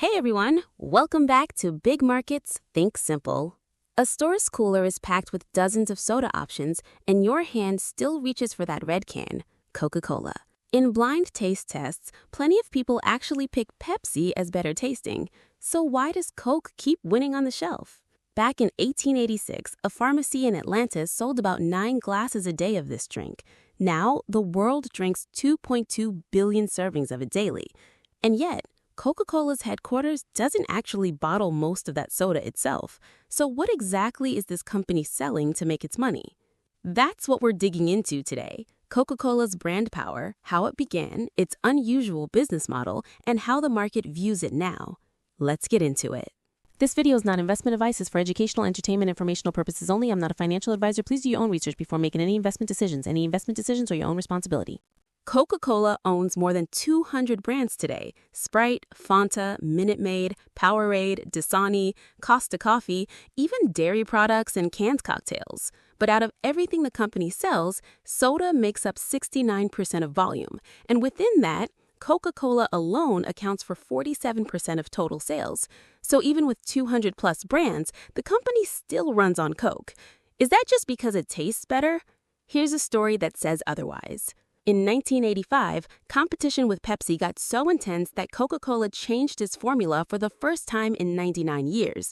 Hey everyone, welcome back to Big Markets, Think Simple. A store's cooler is packed with dozens of soda options, and your hand still reaches for that red can, Coca-Cola. In blind taste tests, plenty of people actually pick Pepsi as better tasting. So why does Coke keep winning on the shelf? Back in 1886, a pharmacy in Atlanta sold about 9 glasses a day of this drink. Now, the world drinks 2.2 billion servings of it daily. And yet, Coca-Cola's headquarters doesn't actually bottle most of that soda itself. So what exactly is this company selling to make its money? That's what we're digging into today. Coca-Cola's brand power, how it began, its unusual business model, and how the market views it now. Let's get into it. This video is not investment advice. It's for educational, entertainment, informational purposes only. I'm not a financial advisor. Please do your own research before making any investment decisions. Any investment decisions are your own responsibility. Coca-Cola owns more than 200 brands today. Sprite, Fanta, Minute Maid, Powerade, Dasani, Costa Coffee, even dairy products and canned cocktails. But out of everything the company sells, soda makes up 69% of volume. And within that, Coca-Cola alone accounts for 47% of total sales. So even with 200 plus brands, the company still runs on Coke. Is that just because it tastes better? Here's a story that says otherwise. In 1985, competition with Pepsi got so intense that Coca-Cola changed its formula for the first time in 99 years.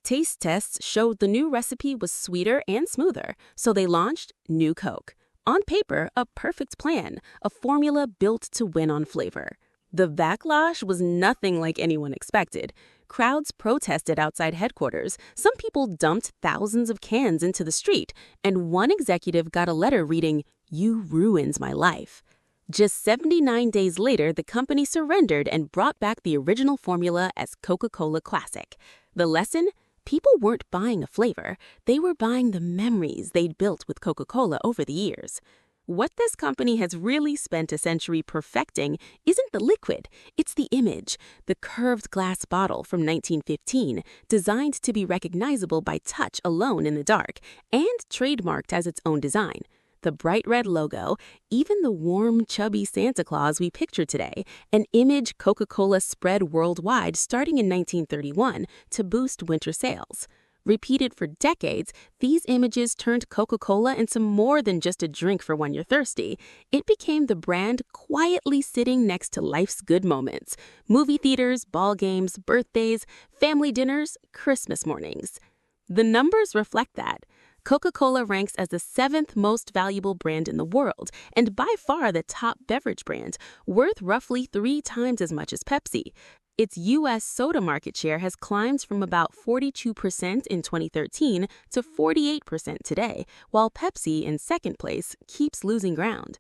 Taste tests showed the new recipe was sweeter and smoother, so they launched New Coke. On paper, a perfect plan, a formula built to win on flavor. The backlash was nothing like anyone expected. Crowds protested outside headquarters. Some people dumped thousands of cans into the street, and one executive got a letter reading, "You ruined my life." Just 79 days later, the company surrendered and brought back the original formula as Coca-Cola Classic. The lesson? People weren't buying a flavor. They were buying the memories they'd built with Coca-Cola over the years. What this company has really spent a century perfecting isn't the liquid, it's the image. The curved glass bottle from 1915, designed to be recognizable by touch alone in the dark, and trademarked as its own design. The bright red logo, even the warm, chubby Santa Claus we picture today, an image Coca-Cola spread worldwide starting in 1931 to boost winter sales. Repeated for decades, these images turned Coca-Cola into more than just a drink for when you're thirsty. It became the brand quietly sitting next to life's good moments: movie theaters, ball games, birthdays, family dinners, Christmas mornings. The numbers reflect that. Coca-Cola ranks as the 7th most valuable brand in the world, and by far the top beverage brand, worth roughly 3 times as much as Pepsi. Its U.S. soda market share has climbed from about 42% in 2013 to 48% today, while Pepsi, in second place, keeps losing ground.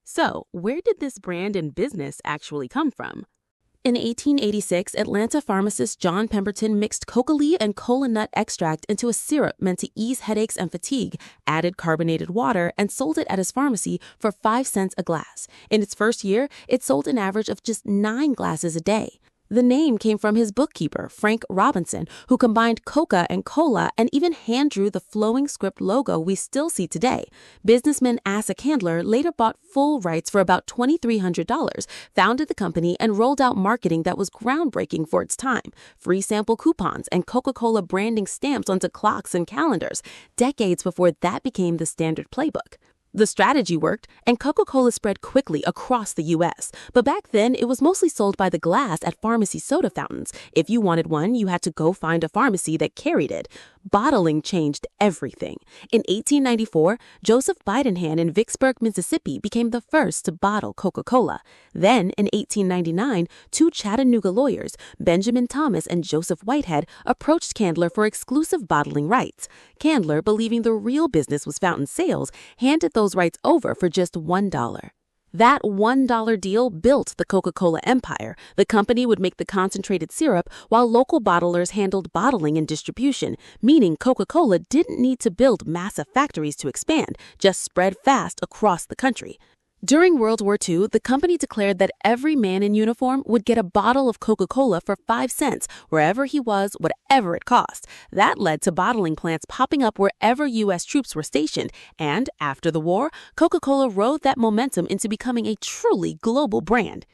So, where did this brand and business actually come from? In 1886, Atlanta pharmacist John Pemberton mixed coca leaf and cola nut extract into a syrup meant to ease headaches and fatigue, added carbonated water, and sold it at his pharmacy for 5 cents a glass. In its first year, it sold an average of just 9 glasses a day. The name came from his bookkeeper, Frank Robinson, who combined Coca and Cola and even hand-drew the flowing script logo we still see today. Businessman Asa Candler later bought full rights for about $2,300, founded the company, and rolled out marketing that was groundbreaking for its time. Free sample coupons and Coca-Cola branding stamps onto clocks and calendars, decades before that became the standard playbook. The strategy worked, and Coca-Cola spread quickly across the U.S. But back then, it was mostly sold by the glass at pharmacy soda fountains. If you wanted one, you had to go find a pharmacy that carried it. Bottling changed everything. In 1894, Joseph Bidenhand in Vicksburg, Mississippi, became the first to bottle Coca-Cola. Then, in 1899, 2 Chattanooga lawyers, Benjamin Thomas and Joseph Whitehead, approached Candler for exclusive bottling rights. Candler, believing the real business was fountain sales, handed those rights over for just $1. That $1 deal built the Coca-Cola empire. The company would make the concentrated syrup while local bottlers handled bottling and distribution, meaning Coca-Cola didn't need to build massive factories to expand, just spread fast across the country. During World War II, the company declared that every man in uniform would get a bottle of Coca-Cola for 5 cents, wherever he was, whatever it cost. That led to bottling plants popping up wherever U.S. troops were stationed, and after the war, Coca-Cola rode that momentum into becoming a truly global brand.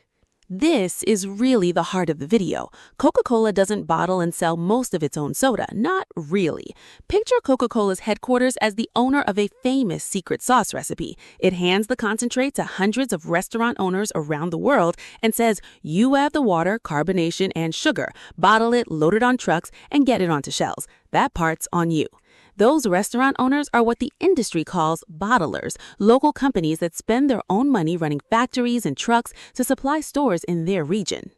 This is really the heart of the video. Coca-Cola doesn't bottle and sell most of its own soda, not really. Picture Coca-Cola's headquarters as the owner of a famous secret sauce recipe. It hands the concentrate to hundreds of restaurant owners around the world and says, you have the water, carbonation, and sugar. Bottle it, load it on trucks, and get it onto shelves. That part's on you. Those restaurant owners are what the industry calls bottlers, local companies that spend their own money running factories and trucks to supply stores in their region.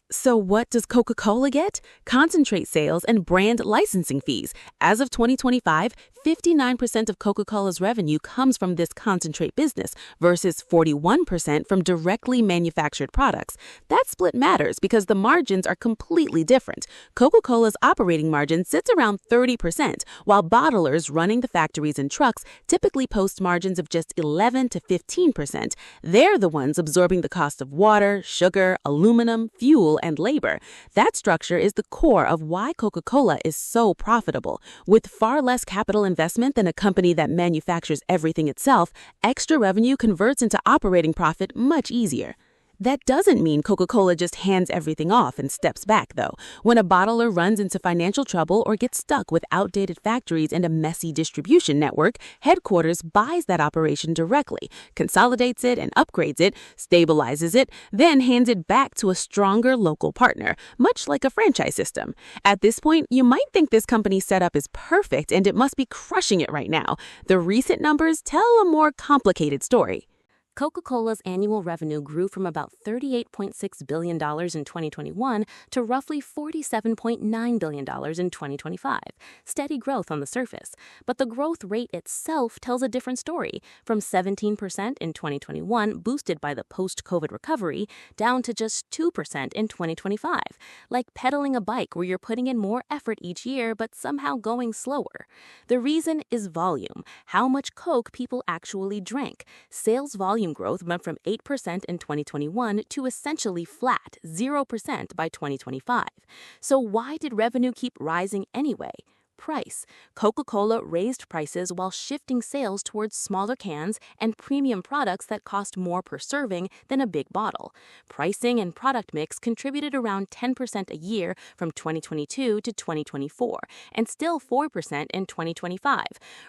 So what does Coca-Cola get? Concentrate sales and brand licensing fees. As of 2025, 59% of Coca-Cola's revenue comes from this concentrate business versus 41% from directly manufactured products. That split matters because the margins are completely different. Coca-Cola's operating margin sits around 30%, while bottlers running the factories and trucks typically post margins of just 11 to 15%. They're the ones absorbing the cost of water, sugar, aluminum, fuel, and labor. That structure is the core of why Coca-Cola is so profitable. With far less capital investment than a company that manufactures everything itself, extra revenue converts into operating profit much easier. That doesn't mean Coca-Cola just hands everything off and steps back, though. When a bottler runs into financial trouble or gets stuck with outdated factories and a messy distribution network, headquarters buys that operation directly, consolidates it and upgrades it, stabilizes it, then hands it back to a stronger local partner, much like a franchise system. At this point, you might think this company's setup is perfect and it must be crushing it right now. The recent numbers tell a more complicated story. Coca-Cola's annual revenue grew from about $38.6 billion in 2021 to roughly $47.9 billion in 2025. Steady growth on the surface. But the growth rate itself tells a different story, from 17% in 2021, boosted by the post-COVID recovery, down to just 2% in 2025. Like pedaling a bike where you're putting in more effort each year but somehow going slower. The reason is volume, how much Coke people actually drank. Sales volume growth went from 8% in 2021 to essentially flat, 0% by 2025. So why did revenue keep rising anyway? Price. Coca-Cola raised prices while shifting sales towards smaller cans and premium products that cost more per serving than a big bottle. Pricing and product mix contributed around 10% a year from 2022 to 2024, and still 4% in 2025.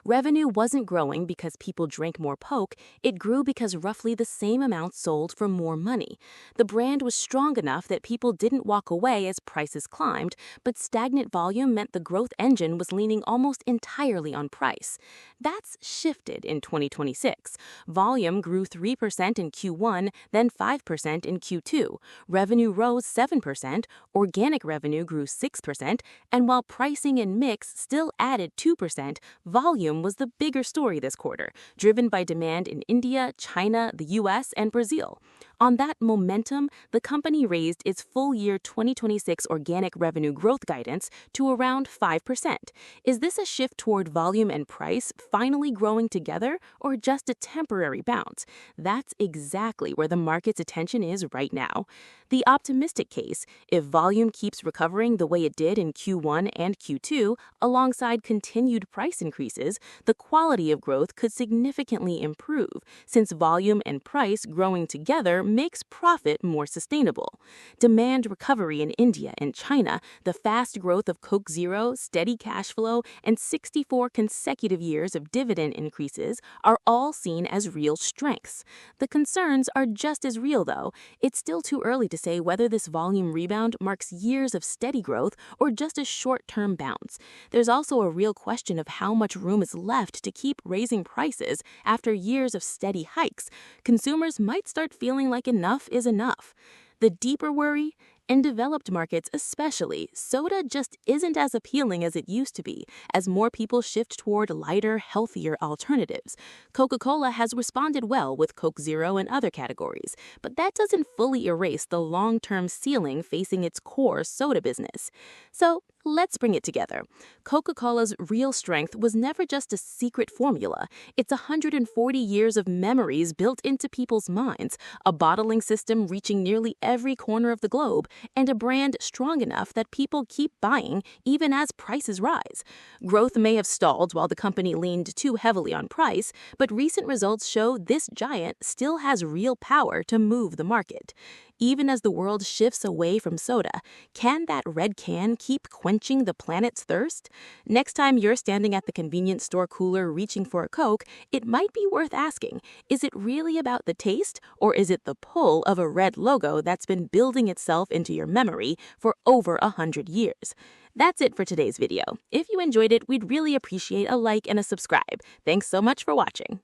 Revenue wasn't growing because people drank more Coke, it grew because roughly the same amount sold for more money. The brand was strong enough that people didn't walk away as prices climbed, but stagnant volume meant the growth engine was leaning almost entirely on price. That's shifted in 2026. Volume grew 3% in Q1, then 5% in Q2. Revenue rose 7%, organic revenue grew 6%, and while pricing and mix still added 2%, volume was the bigger story this quarter, driven by demand in India, China, the US, and Brazil. On that momentum, the company raised its full-year 2026 organic revenue growth guidance to around 5%. Is this a shift toward volume and price finally growing together, or just a temporary bounce? That's exactly where the market's attention is right now. The optimistic case, if volume keeps recovering the way it did in Q1 and Q2, alongside continued price increases, the quality of growth could significantly improve, since volume and price growing together makes profit more sustainable. Demand recovery in India and China, the fast growth of Coke Zero, steady cash flow, and 64 consecutive years of dividend increases are all seen as real strengths. The concerns are just as real, though. It's still too early to say whether this volume rebound marks years of steady growth or just a short-term bounce. There's also a real question of how much room is left to keep raising prices after years of steady hikes. Consumers might start feeling like enough is enough. The deeper worry? In developed markets especially, soda just isn't as appealing as it used to be, as more people shift toward lighter, healthier alternatives. Coca-Cola has responded well with Coke Zero and other categories, but that doesn't fully erase the long-term ceiling facing its core soda business. So, let's bring it together. Coca-Cola's real strength was never just a secret formula. It's 140 years of memories built into people's minds, a bottling system reaching nearly every corner of the globe, and a brand strong enough that people keep buying even as prices rise. Growth may have stalled while the company leaned too heavily on price, but recent results show this giant still has real power to move the market. Even as the world shifts away from soda, can that red can keep quenching the planet's thirst? Next time you're standing at the convenience store cooler reaching for a Coke, it might be worth asking, is it really about the taste, or is it the pull of a red logo that's been building itself into your memory for over 100 years? That's it for today's video. If you enjoyed it, we'd really appreciate a like and a subscribe. Thanks so much for watching.